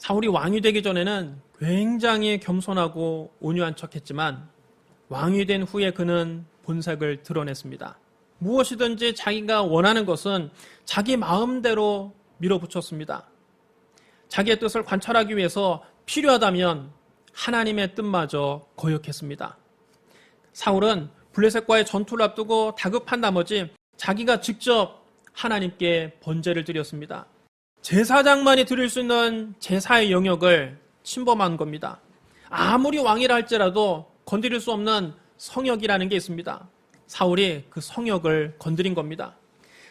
사울이 왕이 되기 전에는 굉장히 겸손하고 온유한 척했지만 왕이 된 후에 그는 본색을 드러냈습니다. 무엇이든지 자기가 원하는 것은 자기 마음대로 밀어붙였습니다. 자기의 뜻을 관철하기 위해서 필요하다면 하나님의 뜻마저 거역했습니다. 사울은 블레셋과의 전투를 앞두고 다급한 나머지 자기가 직접 하나님께 번제를 드렸습니다. 제사장만이 드릴 수 있는 제사의 영역을 침범한 겁니다. 아무리 왕이라 할지라도 건드릴 수 없는 성역이라는 게 있습니다. 사울이 그 성역을 건드린 겁니다.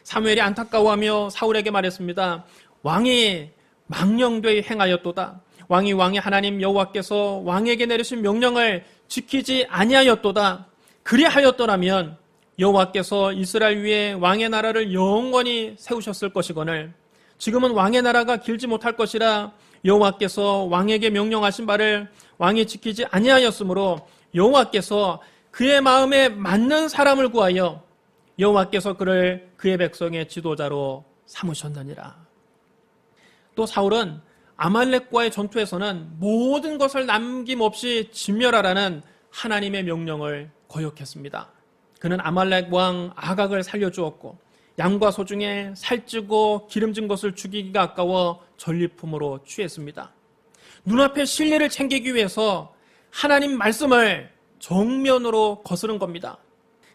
사무엘이 안타까워하며 사울에게 말했습니다. 왕이 망령되이 행하였도다. 왕이 하나님 여호와께서 왕에게 내리신 명령을 지키지 아니하였도다. 그리하였더라면 여호와께서 이스라엘 위에 왕의 나라를 영원히 세우셨을 것이거늘 지금은 왕의 나라가 길지 못할 것이라 여호와께서 왕에게 명령하신 바를 왕이 지키지 아니하였으므로 여호와께서 그의 마음에 맞는 사람을 구하여 여호와께서 그를 그의 백성의 지도자로 삼으셨느니라. 또 사울은 아말렉과의 전투에서는 모든 것을 남김없이 진멸하라는 하나님의 명령을 거역했습니다. 그는 아말렉 왕 아각을 살려주었고 양과 소 중에 살찌고 기름진 것을 죽이기가 아까워 전리품으로 취했습니다. 눈앞에 신뢰를 챙기기 위해서 하나님 말씀을 정면으로 거스른 겁니다.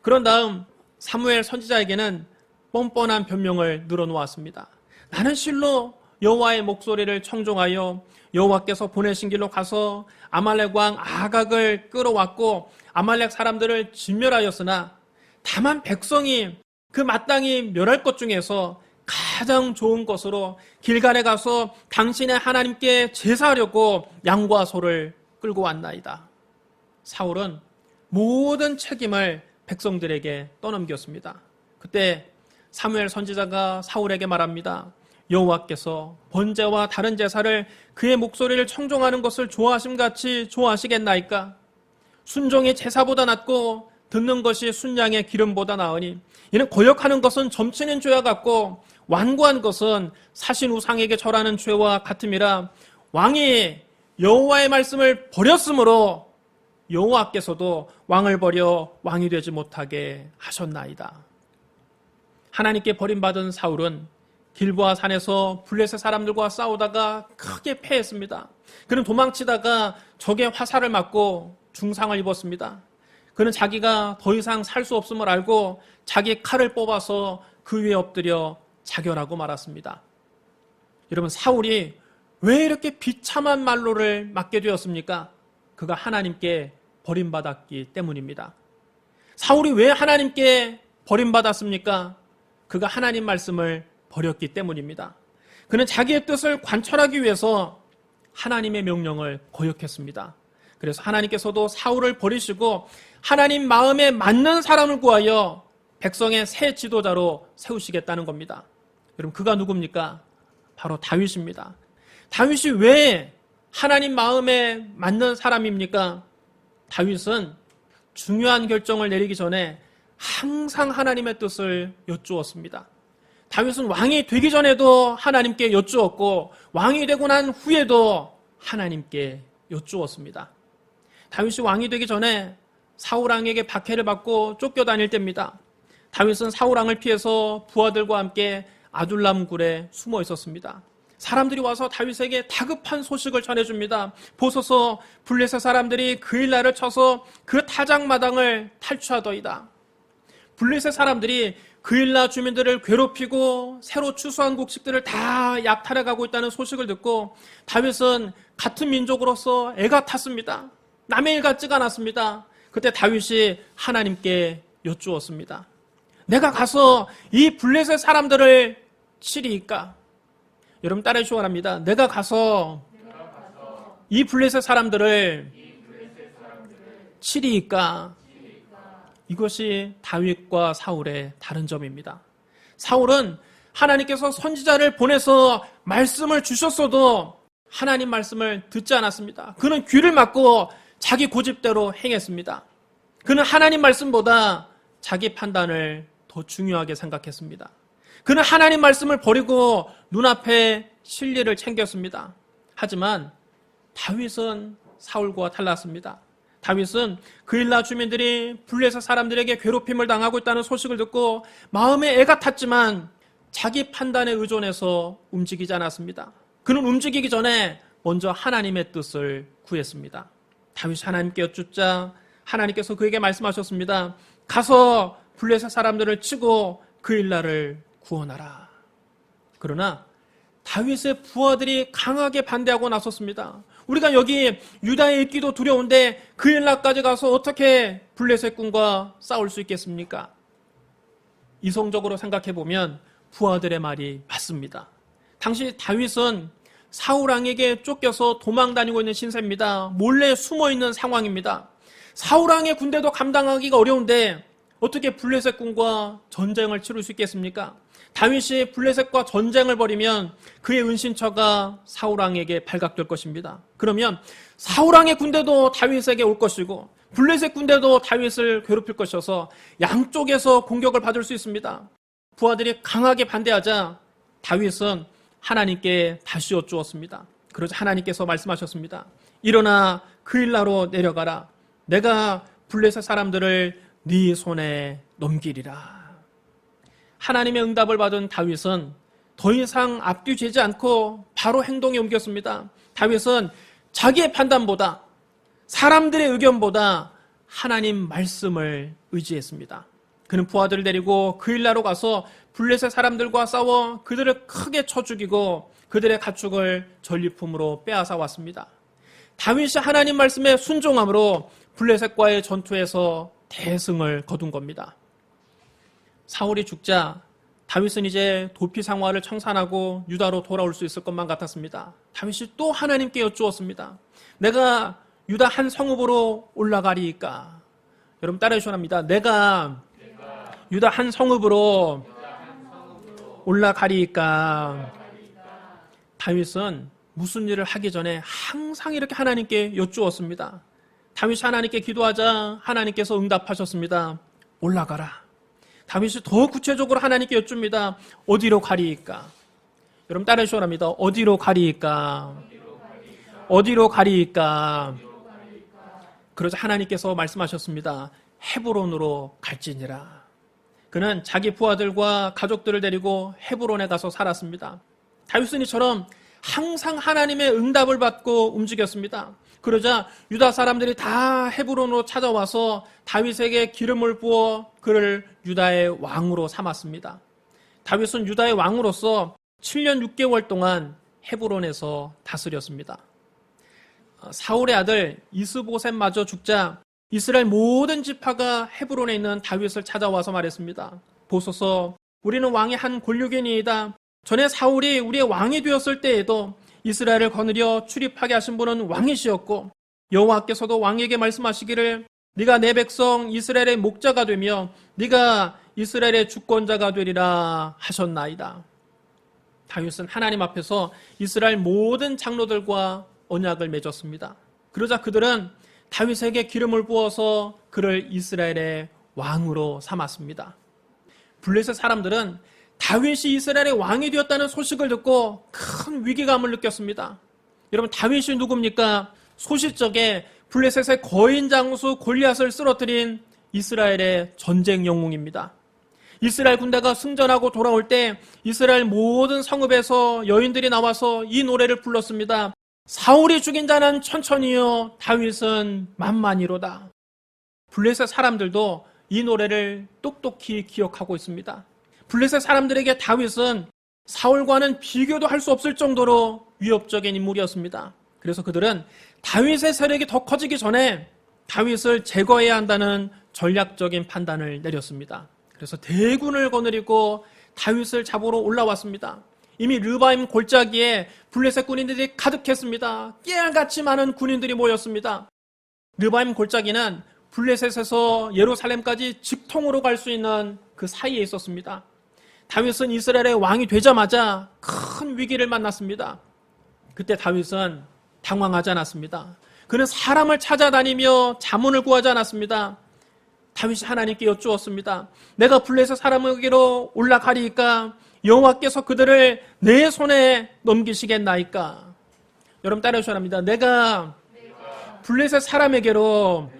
그런 다음 사무엘 선지자에게는 뻔뻔한 변명을 늘어놓았습니다. 나는 실로 여호와의 목소리를 청종하여 여호와께서 보내신 길로 가서 아말렉 왕 아각을 끌어왔고 아말렉 사람들을 진멸하였으나 다만 백성이 그 마땅히 멸할 것 중에서 가장 좋은 것으로 길갈에 가서 당신의 하나님께 제사하려고 양과 소를 끌고 왔나이다. 사울은 모든 책임을 백성들에게 떠넘겼습니다. 그때 사무엘 선지자가 사울에게 말합니다. 여호와께서 번제와 다른 제사를 그의 목소리를 청종하는 것을 좋아하심같이 좋아하시겠나이까? 순종이 제사보다 낫고 듣는 것이 순양의 기름보다 나으니 이는 거역하는 것은 점치는 죄와 같고 완고한 것은 사신 우상에게 절하는 죄와 같음이라 왕이 여호와의 말씀을 버렸으므로 여호와께서도 왕을 버려 왕이 되지 못하게 하셨나이다. 하나님께 버림받은 사울은 길보아 산에서 블레셋 사람들과 싸우다가 크게 패했습니다. 그는 도망치다가 적의 화살을 맞고 중상을 입었습니다. 그는 자기가 더 이상 살 수 없음을 알고 자기 칼을 뽑아서 그 위에 엎드려 자결하고 말았습니다. 여러분, 사울이 왜 이렇게 비참한 말로를 맞게 되었습니까? 그가 하나님께 버림받았기 때문입니다. 사울이 왜 하나님께 버림받았습니까? 그가 하나님 말씀을 버렸기 때문입니다. 그는 자기의 뜻을 관철하기 위해서 하나님의 명령을 거역했습니다. 그래서 하나님께서도 사울을 버리시고 하나님 마음에 맞는 사람을 구하여 백성의 새 지도자로 세우시겠다는 겁니다. 여러분, 그가 누굽니까? 바로 다윗입니다. 다윗이 왜 하나님 마음에 맞는 사람입니까? 다윗은 중요한 결정을 내리기 전에 항상 하나님의 뜻을 여쭈었습니다. 다윗은 왕이 되기 전에도 하나님께 여쭈었고 왕이 되고 난 후에도 하나님께 여쭈었습니다. 다윗이 왕이 되기 전에 사울왕에게 박해를 받고 쫓겨다닐 때입니다. 다윗은 사울왕을 피해서 부하들과 함께 아둘람 굴에 숨어 있었습니다. 사람들이 와서 다윗에게 다급한 소식을 전해줍니다. 보소서, 블레셋 사람들이 그일라를 쳐서 그 타작마당을 탈취하더이다. 블레셋 사람들이 그일라 주민들을 괴롭히고 새로 추수한 곡식들을 다 약탈해가고 있다는 소식을 듣고 다윗은 같은 민족으로서 애가 탔습니다. 남의 일 같지가 않았습니다. 그때 다윗이 하나님께 여쭈었습니다. 내가 가서 이 블레셋 사람들을 치리이까? 여러분, 따라해 주시기 바랍니다. 내가 가서 이 블레셋 사람들을 치리이까? 이것이 다윗과 사울의 다른 점입니다. 사울은 하나님께서 선지자를 보내서 말씀을 주셨어도 하나님 말씀을 듣지 않았습니다. 그는 귀를 막고 자기 고집대로 행했습니다. 그는 하나님 말씀보다 자기 판단을 더 중요하게 생각했습니다. 그는 하나님 말씀을 버리고 눈앞에 실리를 챙겼습니다. 하지만 다윗은 사울과 달랐습니다. 다윗은 그일라 주민들이 블레셋 사람들에게 괴롭힘을 당하고 있다는 소식을 듣고 마음에 애가 탔지만 자기 판단에 의존해서 움직이지 않았습니다. 그는 움직이기 전에 먼저 하나님의 뜻을 구했습니다. 다윗이 하나님께 여쭙자 하나님께서 그에게 말씀하셨습니다. 가서 블레셋 사람들을 치고 그일라를 구원하라. 그러나 다윗의 부하들이 강하게 반대하고 나섰습니다. 우리가 여기 유다에 있기도 두려운데 그일라까지 가서 어떻게 블레셋 군과 싸울 수 있겠습니까? 이성적으로 생각해보면 부하들의 말이 맞습니다. 당시 다윗은 사울왕에게 쫓겨서 도망다니고 있는 신세입니다. 몰래 숨어있는 상황입니다. 사울왕의 군대도 감당하기가 어려운데 어떻게 블레셋 군과 전쟁을 치를 수 있겠습니까? 다윗이 블레셋과 전쟁을 벌이면 그의 은신처가 사울왕에게 발각될 것입니다. 그러면 사울왕의 군대도 다윗에게 올 것이고 블레셋 군대도 다윗을 괴롭힐 것이어서 양쪽에서 공격을 받을 수 있습니다. 부하들이 강하게 반대하자 다윗은 하나님께 다시 여쭈었습니다. 그러자 하나님께서 말씀하셨습니다. 일어나 그일라로 내려가라. 내가 블레셋 사람들을 네 손에 넘기리라. 하나님의 응답을 받은 다윗은 더 이상 앞뒤재지 않고 바로 행동에 옮겼습니다. 다윗은 자기의 판단보다 사람들의 의견보다 하나님 말씀을 의지했습니다. 그는 부하들을 데리고 그일라로 가서 블레셋 사람들과 싸워 그들을 크게 쳐 죽이고 그들의 가축을 전리품으로 빼앗아 왔습니다. 다윗이 하나님 말씀에 순종함으로 블레셋과의 전투에서 대승을 거둔 겁니다. 사울이 죽자 다윗은 이제 도피 상황을 청산하고 유다로 돌아올 수 있을 것만 같았습니다. 다윗이 또 하나님께 여쭈었습니다. 내가 유다 한 성읍으로 올라가리이까? 여러분 따라해 주시랍니다. 내가 유다 한 성읍으로 올라가리이까? 다윗은 무슨 일을 하기 전에 항상 이렇게 하나님께 여쭈었습니다. 다윗이 하나님께 기도하자 하나님께서 응답하셨습니다. 올라가라. 다윗이 더 구체적으로 하나님께 여쭙니다. 어디로 가리이까? 여러분 따라해 주시랍니다. 어디로 가리이까? 어디로 가리이까? 그러자 하나님께서 말씀하셨습니다. 헤브론으로 갈지니라. 그는 자기 부하들과 가족들을 데리고 헤브론에 가서 살았습니다. 다윗은 이처럼 항상 하나님의 응답을 받고 움직였습니다. 그러자 유다 사람들이 다 헤브론으로 찾아와서 다윗에게 기름을 부어 그를 유다의 왕으로 삼았습니다. 다윗은 유다의 왕으로서 7년 6개월 동안 헤브론에서 다스렸습니다. 사울의 아들 이스보셋마저 죽자 이스라엘 모든 지파가 헤브론에 있는 다윗을 찾아와서 말했습니다. 보소서, 우리는 왕의 한 권력이니이다. 전에 사울이 우리의 왕이 되었을 때에도 이스라엘을 거느려 출입하게 하신 분은 왕이시었고 여호와께서도 왕에게 말씀하시기를 네가 내 백성 이스라엘의 목자가 되며 네가 이스라엘의 주권자가 되리라 하셨나이다. 다윗은 하나님 앞에서 이스라엘 모든 장로들과 언약을 맺었습니다. 그러자 그들은 다윗에게 기름을 부어서 그를 이스라엘의 왕으로 삼았습니다. 블레셋 사람들은 다윗이 이스라엘의 왕이 되었다는 소식을 듣고 큰 위기감을 느꼈습니다. 여러분 다윗이 누굽니까? 소시적에 블레셋의 거인 장수 골리앗을 쓰러뜨린 이스라엘의 전쟁 영웅입니다. 이스라엘 군대가 승전하고 돌아올 때 이스라엘 모든 성읍에서 여인들이 나와서 이 노래를 불렀습니다. 사울이 죽인 자는 천천히요 다윗은 만만히로다. 블레셋 사람들도 이 노래를 똑똑히 기억하고 있습니다. 블레셋 사람들에게 다윗은 사울과는 비교도 할 수 없을 정도로 위협적인 인물이었습니다. 그래서 그들은 다윗의 세력이 더 커지기 전에 다윗을 제거해야 한다는 전략적인 판단을 내렸습니다. 그래서 대군을 거느리고 다윗을 잡으러 올라왔습니다. 이미 르바임 골짜기에 블레셋 군인들이 가득했습니다. 깨알같이 많은 군인들이 모였습니다. 르바임 골짜기는 블레셋에서 예루살렘까지 직통으로 갈 수 있는 그 사이에 있었습니다. 다윗은 이스라엘의 왕이 되자마자 큰 위기를 만났습니다. 그때 다윗은 당황하지 않았습니다. 그는 사람을 찾아다니며 자문을 구하지 않았습니다. 다윗이 하나님께 여쭈었습니다. 내가 블레셋 사람에게로 올라가리이까? 여호와께서 그들을 내 손에 넘기시겠나이까? 여러분 따라해 주셔야 합니다. 내가 블레셋 사람에게로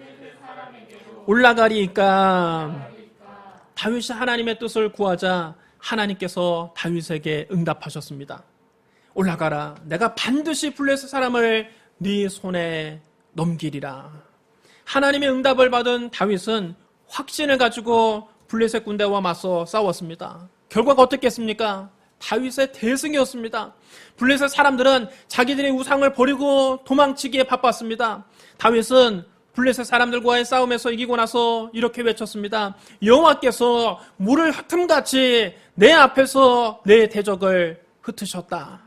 올라가리이까. 다윗이 하나님의 뜻을 구하자 하나님께서 다윗에게 응답하셨습니다. 올라가라. 내가 반드시 블레셋 사람을 네 손에 넘기리라. 하나님의 응답을 받은 다윗은 확신을 가지고 블레셋 군대와 맞서 싸웠습니다. 결과가 어떻겠습니까? 다윗의 대승이었습니다. 블레셋 사람들은 자기들의 우상을 버리고 도망치기에 바빴습니다. 다윗은 블레셋 사람들과의 싸움에서 이기고 나서 이렇게 외쳤습니다. 여호와께서 물을 흩음같이 내 앞에서 내 대적을 흩으셨다.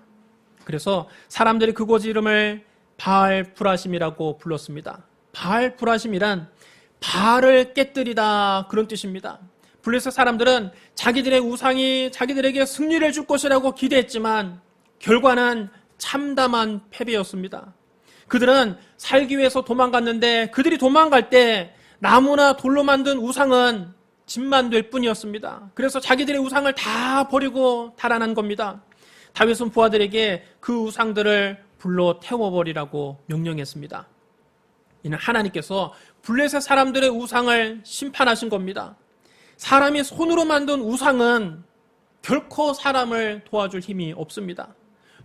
그래서 사람들이 그곳 이름을 바알프라심이라고 불렀습니다. 바알프라심이란 바알을 깨뜨리다, 그런 뜻입니다. 블레셋 사람들은 자기들의 우상이 자기들에게 승리를 줄 것이라고 기대했지만 결과는 참담한 패배였습니다. 그들은 살기 위해서 도망갔는데 그들이 도망갈 때 나무나 돌로 만든 우상은 집만 될 뿐이었습니다. 그래서 자기들의 우상을 다 버리고 달아난 겁니다. 다윗은 부하들에게 그 우상들을 불러 태워버리라고 명령했습니다. 이는 하나님께서 블레셋 사람들의 우상을 심판하신 겁니다. 사람이 손으로 만든 우상은 결코 사람을 도와줄 힘이 없습니다.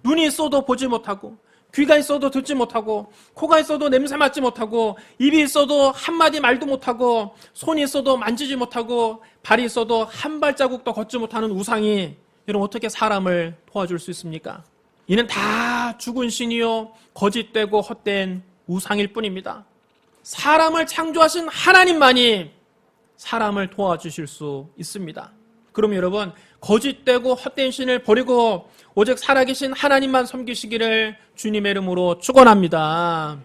눈이 있어도 보지 못하고, 귀가 있어도 듣지 못하고, 코가 있어도 냄새 맡지 못하고, 입이 있어도 한마디 말도 못하고, 손이 있어도 만지지 못하고, 발이 있어도 한 발자국도 걷지 못하는 우상이 여러분 어떻게 사람을 도와줄 수 있습니까? 이는 다 죽은 신이요 거짓되고 헛된 우상일 뿐입니다. 사람을 창조하신 하나님만이 사람을 도와주실 수 있습니다. 그럼 여러분, 거짓되고 헛된 신을 버리고 오직 살아계신 하나님만 섬기시기를 주님의 이름으로 축원합니다.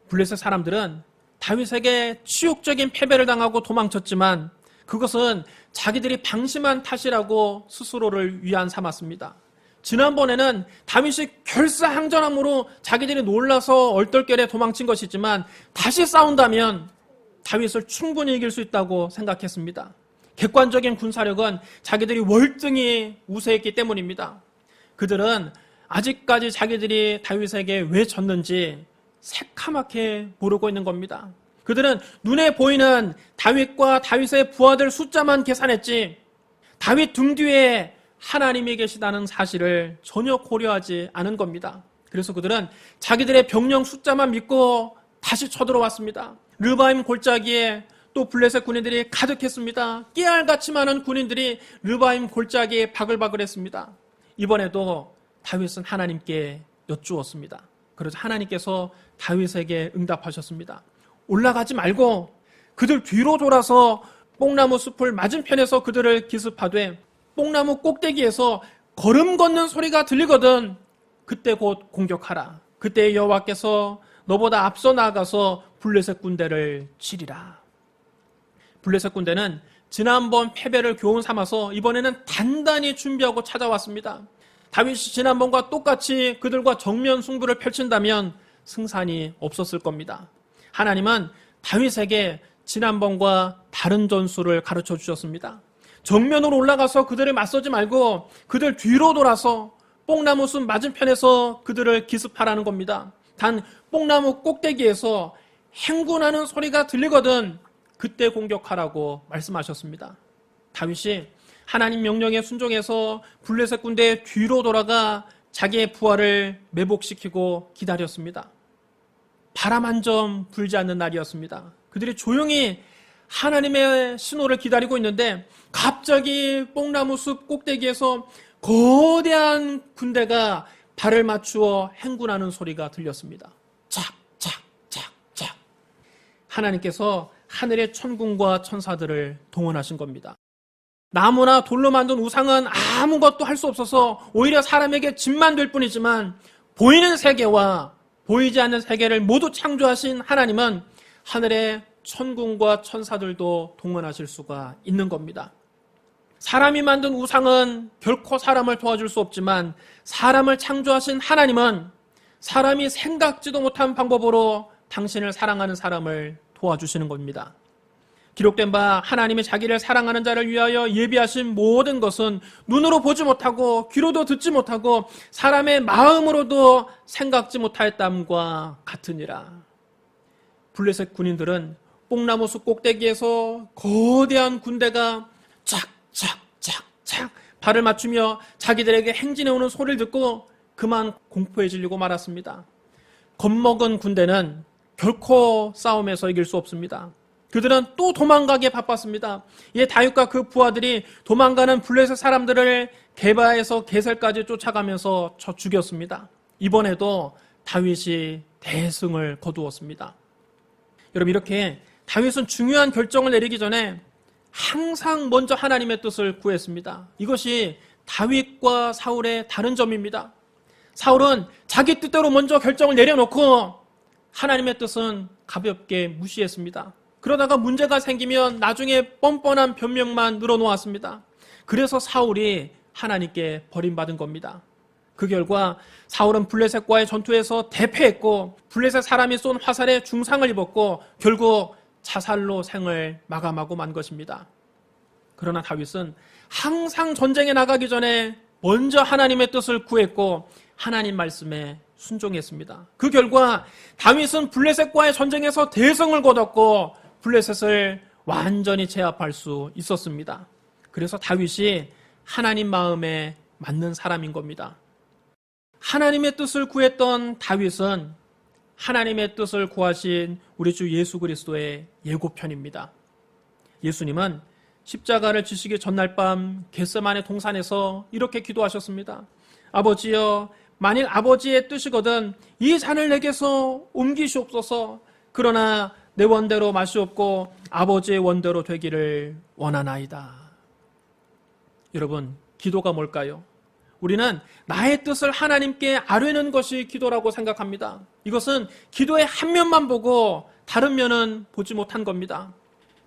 블레셋 사람들은 다윗에게 치욕적인 패배를 당하고 도망쳤지만 그것은 자기들이 방심한 탓이라고 스스로를 위안 삼았습니다. 지난번에는 다윗이 결사항전함으로 자기들이 놀라서 얼떨결에 도망친 것이지만 다시 싸운다면 다윗을 충분히 이길 수 있다고 생각했습니다. 객관적인 군사력은 자기들이 월등히 우세했기 때문입니다. 그들은 아직까지 자기들이 다윗에게 왜 졌는지 새카맣게 모르고 있는 겁니다. 그들은 눈에 보이는 다윗과 다윗의 부하들 숫자만 계산했지 다윗 등 뒤에 하나님이 계시다는 사실을 전혀 고려하지 않은 겁니다. 그래서 그들은 자기들의 병력 숫자만 믿고 다시 쳐들어왔습니다. 르바임 골짜기에 또 블레셋 군인들이 가득했습니다. 깨알같이 많은 군인들이 르바임 골짜기에 바글바글했습니다. 이번에도 다윗은 하나님께 여쭈었습니다. 그래서 하나님께서 다윗에게 응답하셨습니다. 올라가지 말고 그들 뒤로 돌아서 뽕나무 숲을 맞은편에서 그들을 기습하되 뽕나무 꼭대기에서 걸음 걷는 소리가 들리거든 그때 곧 공격하라. 그때 여호와께서 너보다 앞서 나아가서 블레셋 군대를 치리라. 블레셋 군대는 지난번 패배를 교훈 삼아서 이번에는 단단히 준비하고 찾아왔습니다. 다윗이 지난번과 똑같이 그들과 정면 승부를 펼친다면 승산이 없었을 겁니다. 하나님은 다윗에게 지난번과 다른 전술을 가르쳐 주셨습니다. 정면으로 올라가서 그들을 맞서지 말고 그들 뒤로 돌아서 뽕나무 숲 맞은편에서 그들을 기습하라는 겁니다. 단 뽕나무 꼭대기에서 행군하는 소리가 들리거든 그때 공격하라고 말씀하셨습니다. 다윗이 하나님 명령에 순종해서 블레셋 군대의 뒤로 돌아가 자기의 부하를 매복시키고 기다렸습니다. 바람 한 점 불지 않는 날이었습니다. 그들이 조용히 하나님의 신호를 기다리고 있는데 갑자기 뽕나무 숲 꼭대기에서 거대한 군대가 발을 맞추어 행군하는 소리가 들렸습니다. 착착착착. 하나님께서 하늘의 천군과 천사들을 동원하신 겁니다. 나무나 돌로 만든 우상은 아무것도 할 수 없어서 오히려 사람에게 짐만 될 뿐이지만 보이는 세계와 보이지 않는 세계를 모두 창조하신 하나님은 하늘의 천군과 천사들도 동원하실 수가 있는 겁니다. 사람이 만든 우상은 결코 사람을 도와줄 수 없지만 사람을 창조하신 하나님은 사람이 생각지도 못한 방법으로 당신을 사랑하는 사람을 도와주시는 겁니다. 기록된 바 하나님이 자기를 사랑하는 자를 위하여 예비하신 모든 것은 눈으로 보지 못하고 귀로도 듣지 못하고 사람의 마음으로도 생각지 못하였담과 같으니라. 블레셋 군인들은 뽕나무 숲 꼭대기에서 거대한 군대가 착착착착 발을 맞추며 자기들에게 행진해오는 소리를 듣고 그만 공포에 질리고 말았습니다. 겁먹은 군대는 결코 싸움에서 이길 수 없습니다. 그들은 또 도망가기에 바빴습니다. 이에 다윗과 그 부하들이 도망가는 블레셋 사람들을 게바에서 게셀까지 쫓아가면서 죽였습니다. 이번에도 다윗이 대승을 거두었습니다. 여러분, 이렇게 다윗은 중요한 결정을 내리기 전에 항상 먼저 하나님의 뜻을 구했습니다. 이것이 다윗과 사울의 다른 점입니다. 사울은 자기 뜻대로 먼저 결정을 내려놓고 하나님의 뜻은 가볍게 무시했습니다. 그러다가 문제가 생기면 나중에 뻔뻔한 변명만 늘어놓았습니다. 그래서 사울이 하나님께 버림받은 겁니다. 그 결과 사울은 블레셋과의 전투에서 대패했고 블레셋 사람이 쏜 화살에 중상을 입었고 결국 자살로 생을 마감하고 만 것입니다. 그러나 다윗은 항상 전쟁에 나가기 전에 먼저 하나님의 뜻을 구했고 하나님 말씀에 순종했습니다. 그 결과 다윗은 블레셋과의 전쟁에서 대성을 거뒀고 블레셋을 완전히 제압할 수 있었습니다. 그래서 다윗이 하나님 마음에 맞는 사람인 겁니다. 하나님의 뜻을 구했던 다윗은 하나님의 뜻을 구하신 우리 주 예수 그리스도의 예고편입니다. 예수님은 십자가를 지시기 전날 밤 겟세마네 동산에서 이렇게 기도하셨습니다. 아버지여, 만일 아버지의 뜻이거든 이 잔을 내게서 옮기시옵소서. 그러나 내 원대로 마시옵고 아버지의 원대로 되기를 원하나이다. 여러분, 기도가 뭘까요? 우리는 나의 뜻을 하나님께 아뢰는 것이 기도라고 생각합니다. 이것은 기도의 한 면만 보고 다른 면은 보지 못한 겁니다.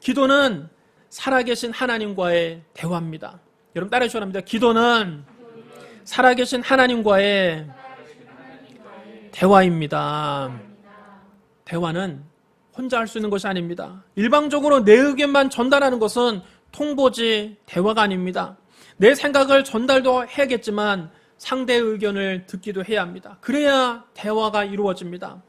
기도는 살아계신 하나님과의 대화입니다. 여러분 따라해 주셔야 합니다. 기도는 살아계신 하나님과의 대화입니다. 대화는 혼자 할 수 있는 것이 아닙니다. 일방적으로 내 의견만 전달하는 것은 통보지 대화가 아닙니다. 내 생각을 전달도 해야겠지만 상대의 의견을 듣기도 해야 합니다. 그래야 대화가 이루어집니다.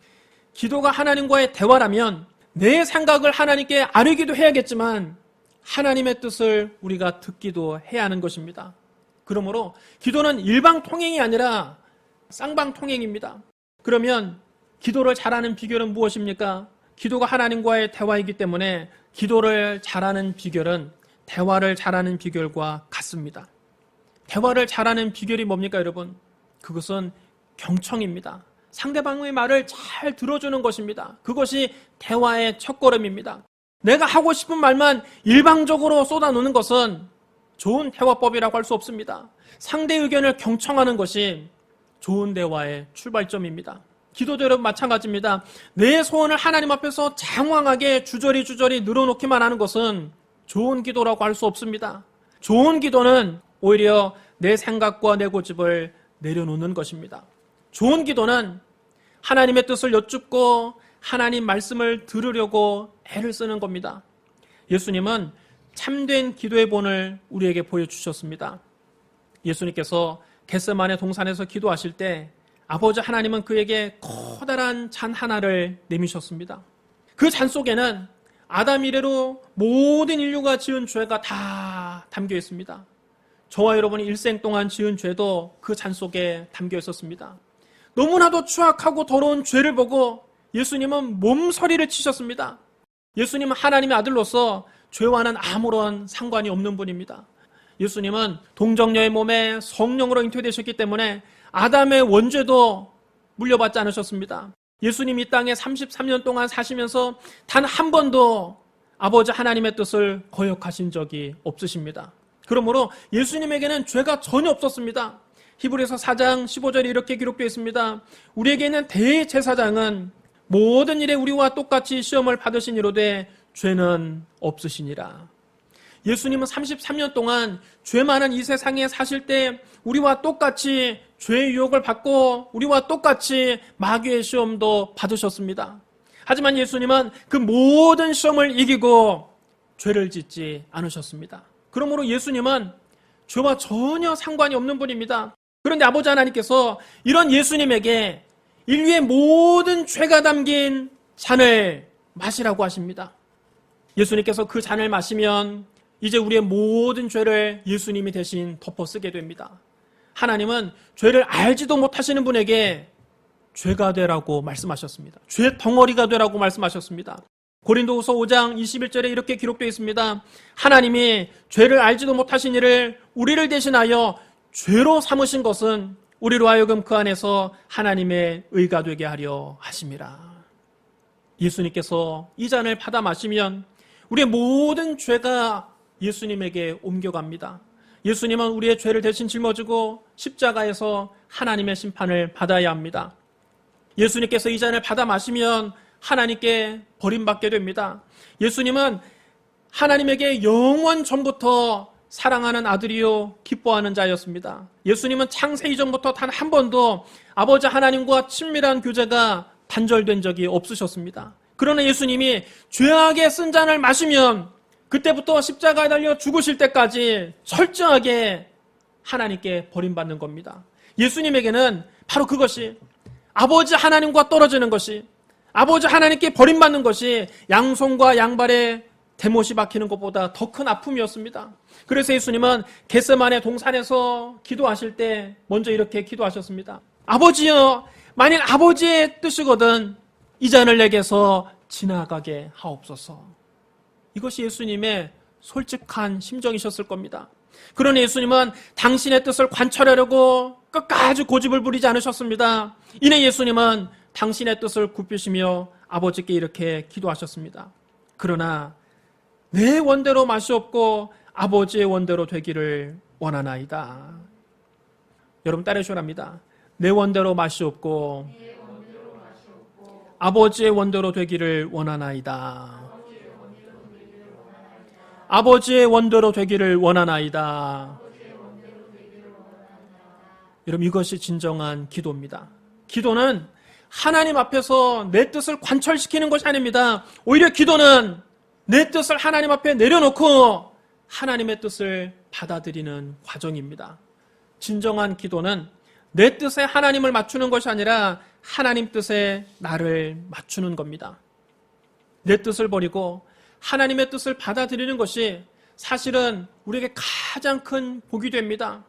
기도가 하나님과의 대화라면 내 생각을 하나님께 아뢰기도 해야겠지만 하나님의 뜻을 우리가 듣기도 해야 하는 것입니다. 그러므로 기도는 일방통행이 아니라 쌍방통행입니다. 그러면 기도를 잘하는 비결은 무엇입니까? 기도가 하나님과의 대화이기 때문에 기도를 잘하는 비결은 대화를 잘하는 비결과 같습니다. 대화를 잘하는 비결이 뭡니까, 여러분? 그것은 경청입니다. 상대방의 말을 잘 들어주는 것입니다. 그것이 대화의 첫걸음입니다. 내가 하고 싶은 말만 일방적으로 쏟아놓는 것은 좋은 대화법이라고 할 수 없습니다. 상대의 의견을 경청하는 것이 좋은 대화의 출발점입니다. 기도도 여러분 마찬가지입니다. 내 소원을 하나님 앞에서 장황하게 주저리 늘어놓기만 하는 것은 좋은 기도라고 할 수 없습니다. 좋은 기도는 오히려 내 생각과 내 고집을 내려놓는 것입니다. 좋은 기도는 하나님의 뜻을 여쭙고 하나님 말씀을 들으려고 애를 쓰는 겁니다. 예수님은 참된 기도의 본을 우리에게 보여주셨습니다. 예수님께서 겟세마네 동산에서 기도하실 때 아버지 하나님은 그에게 커다란 잔 하나를 내미셨습니다. 그 잔 속에는 아담 이래로 모든 인류가 지은 죄가 다 담겨 있습니다. 저와 여러분이 일생 동안 지은 죄도 그 잔 속에 담겨 있었습니다. 너무나도 추악하고 더러운 죄를 보고 예수님은 몸서리를 치셨습니다. 예수님은 하나님의 아들로서 죄와는 아무런 상관이 없는 분입니다. 예수님은 동정녀의 몸에 성령으로 잉태되셨기 때문에 아담의 원죄도 물려받지 않으셨습니다. 예수님이 이 땅에 33년 동안 사시면서 단 한 번도 아버지 하나님의 뜻을 거역하신 적이 없으십니다. 그러므로 예수님에게는 죄가 전혀 없었습니다. 히브리서 4장 15절에 이렇게 기록되어 있습니다. 우리에게 있는 대제사장은 모든 일에 우리와 똑같이 시험을 받으신 이로되 죄는 없으시니라. 예수님은 33년 동안 죄 많은 이 세상에 사실 때 우리와 똑같이 죄의 유혹을 받고 우리와 똑같이 마귀의 시험도 받으셨습니다. 하지만 예수님은 그 모든 시험을 이기고 죄를 짓지 않으셨습니다. 그러므로 예수님은 죄와 전혀 상관이 없는 분입니다. 그런데 아버지 하나님께서 이런 예수님에게 인류의 모든 죄가 담긴 잔을 마시라고 하십니다. 예수님께서 그 잔을 마시면 이제 우리의 모든 죄를 예수님이 대신 덮어쓰게 됩니다. 하나님은 죄를 알지도 못하시는 분에게 죄가 되라고 말씀하셨습니다. 죄 덩어리가 되라고 말씀하셨습니다. 고린도후서 5장 21절에 이렇게 기록되어 있습니다. 하나님이 죄를 알지도 못하신 이를 우리를 대신하여 죄로 삼으신 것은 우리로 하여금 그 안에서 하나님의 의가 되게 하려 하심이라. 예수님께서 이 잔을 받아 마시면 우리의 모든 죄가 예수님에게 옮겨갑니다. 예수님은 우리의 죄를 대신 짊어지고 십자가에서 하나님의 심판을 받아야 합니다. 예수님께서 이 잔을 받아 마시면 하나님께 버림받게 됩니다. 예수님은 하나님에게 영원 전부터 사랑하는 아들이요 기뻐하는 자였습니다. 예수님은 창세 이전부터 단 한 번도 아버지 하나님과 친밀한 교제가 단절된 적이 없으셨습니다. 그러나 예수님이 죄악의 쓴 잔을 마시면 그때부터 십자가에 달려 죽으실 때까지 철저하게 하나님께 버림받는 겁니다. 예수님에게는 바로 그것이, 아버지 하나님과 떨어지는 것이, 아버지 하나님께 버림받는 것이 양손과 양발에 대못이 박히는 것보다 더 큰 아픔이었습니다. 그래서 예수님은 겟세마네 동산에서 기도하실 때 먼저 이렇게 기도하셨습니다. 아버지여, 만일 아버지의 뜻이거든 이 잔을 내게서 지나가게 하옵소서. 이것이 예수님의 솔직한 심정이셨을 겁니다. 그러나 예수님은 당신의 뜻을 관철하려고 끝까지 고집을 부리지 않으셨습니다. 이내 예수님은 당신의 뜻을 굽히시며 아버지께 이렇게 기도하셨습니다. 그러나 내 원대로 마시옵고 아버지의 원대로 되기를 원하나이다. 여러분 따라하시랍니다. 내 원대로 마시옵고 아버지의 원대로 되기를 원하나이다. 아버지의 원대로 되기를 원하나이다. 여러분 이것이 진정한 기도입니다. 기도는 하나님 앞에서 내 뜻을 관철시키는 것이 아닙니다. 오히려 기도는 내 뜻을 하나님 앞에 내려놓고 하나님의 뜻을 받아들이는 과정입니다. 진정한 기도는 내 뜻에 하나님을 맞추는 것이 아니라 하나님 뜻에 나를 맞추는 겁니다. 내 뜻을 버리고 하나님의 뜻을 받아들이는 것이 사실은 우리에게 가장 큰 복이 됩니다.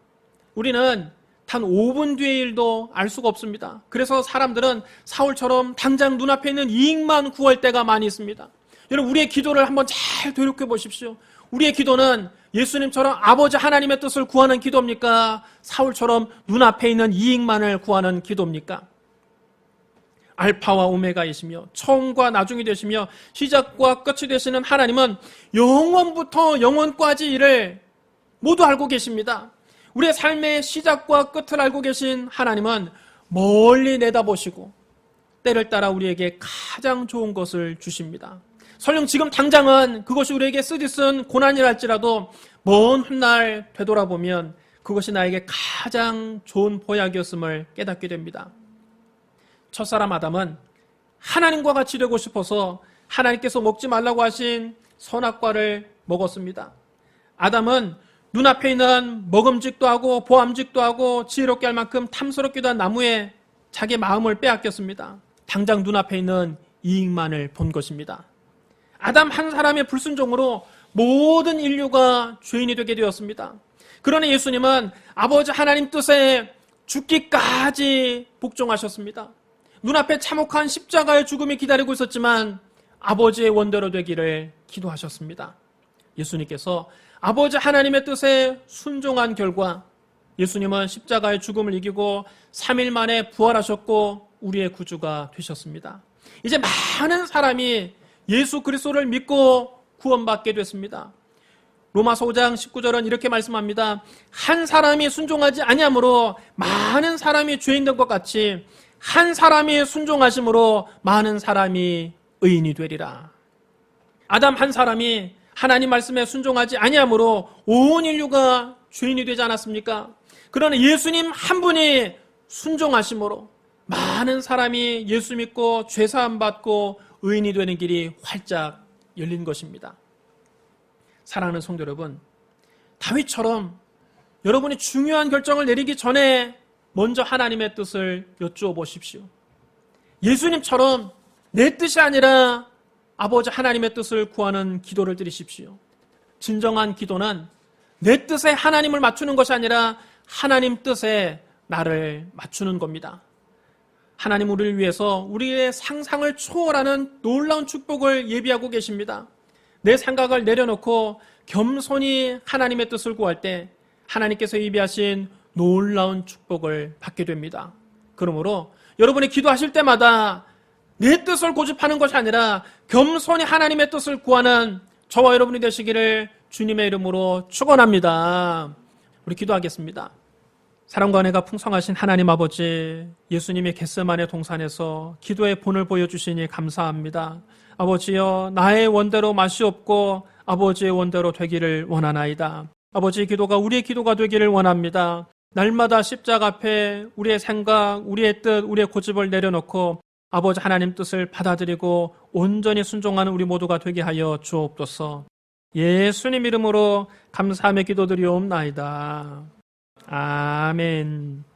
우리는 단 5분 뒤의 일도 알 수가 없습니다. 그래서 사람들은 사울처럼 당장 눈앞에 있는 이익만 구할 때가 많이 있습니다. 여러분 우리의 기도를 한번 잘 되돌려 보십시오. 우리의 기도는 예수님처럼 아버지 하나님의 뜻을 구하는 기도입니까? 사울처럼 눈앞에 있는 이익만을 구하는 기도입니까? 알파와 오메가이시며 처음과 나중이 되시며 시작과 끝이 되시는 하나님은 영원부터 영원까지 이를 모두 알고 계십니다. 우리의 삶의 시작과 끝을 알고 계신 하나님은 멀리 내다보시고 때를 따라 우리에게 가장 좋은 것을 주십니다. 설령 지금 당장은 그것이 우리에게 쓰디쓴 고난이랄지라도 먼 훗날 되돌아보면 그것이 나에게 가장 좋은 보약이었음을 깨닫게 됩니다. 첫사람 아담은 하나님과 같이 되고 싶어서 하나님께서 먹지 말라고 하신 선악과를 먹었습니다. 아담은 눈앞에 있는 먹음직도 하고 보암직도 하고 지혜롭게 할 만큼 탐스럽기도 한 나무에 자기 마음을 빼앗겼습니다. 당장 눈앞에 있는 이익만을 본 것입니다. 아담 한 사람의 불순종으로 모든 인류가 죄인이 되게 되었습니다. 그러나 예수님은 아버지 하나님 뜻에 죽기까지 복종하셨습니다. 눈앞에 참혹한 십자가의 죽음이 기다리고 있었지만 아버지의 원대로 되기를 기도하셨습니다. 예수님께서 아버지 하나님의 뜻에 순종한 결과 예수님은 십자가의 죽음을 이기고 3일 만에 부활하셨고 우리의 구주가 되셨습니다. 이제 많은 사람이 예수 그리스도를 믿고 구원받게 됐습니다. 로마서 5장 19절은 이렇게 말씀합니다. 한 사람이 순종하지 아니함으로 많은 사람이 죄인 된 것 같이 한 사람이 순종하심으로 많은 사람이 의인이 되리라. 아담 한 사람이 하나님 말씀에 순종하지 아니함으로 온 인류가 죄인이 되지 않았습니까? 그러나 예수님 한 분이 순종하심으로 많은 사람이 예수 믿고 죄사함 받고 의인이 되는 길이 활짝 열린 것입니다. 사랑하는 성도 여러분, 다윗처럼 여러분이 중요한 결정을 내리기 전에 먼저 하나님의 뜻을 여쭈어 보십시오. 예수님처럼 내 뜻이 아니라 아버지 하나님의 뜻을 구하는 기도를 드리십시오. 진정한 기도는 내 뜻에 하나님을 맞추는 것이 아니라 하나님 뜻에 나를 맞추는 겁니다. 하나님 우리를 위해서 우리의 상상을 초월하는 놀라운 축복을 예비하고 계십니다. 내 생각을 내려놓고 겸손히 하나님의 뜻을 구할 때 하나님께서 예비하신 놀라운 축복을 받게 됩니다. 그러므로 여러분이 기도하실 때마다 내 뜻을 고집하는 것이 아니라 겸손히 하나님의 뜻을 구하는 저와 여러분이 되시기를 주님의 이름으로 축원합니다. 우리 기도하겠습니다. 사랑과 은혜가 풍성하신 하나님 아버지, 예수님의 겟세마네 동산에서 기도의 본을 보여주시니 감사합니다. 아버지여, 나의 원대로 맛이 없고 아버지의 원대로 되기를 원하나이다. 아버지의 기도가 우리의 기도가 되기를 원합니다. 날마다 십자가 앞에 우리의 생각, 우리의 뜻, 우리의 고집을 내려놓고 아버지 하나님 뜻을 받아들이고 온전히 순종하는 우리 모두가 되게 하여 주옵소서. 예수님 이름으로 감사하며 기도드리옵나이다. 아멘.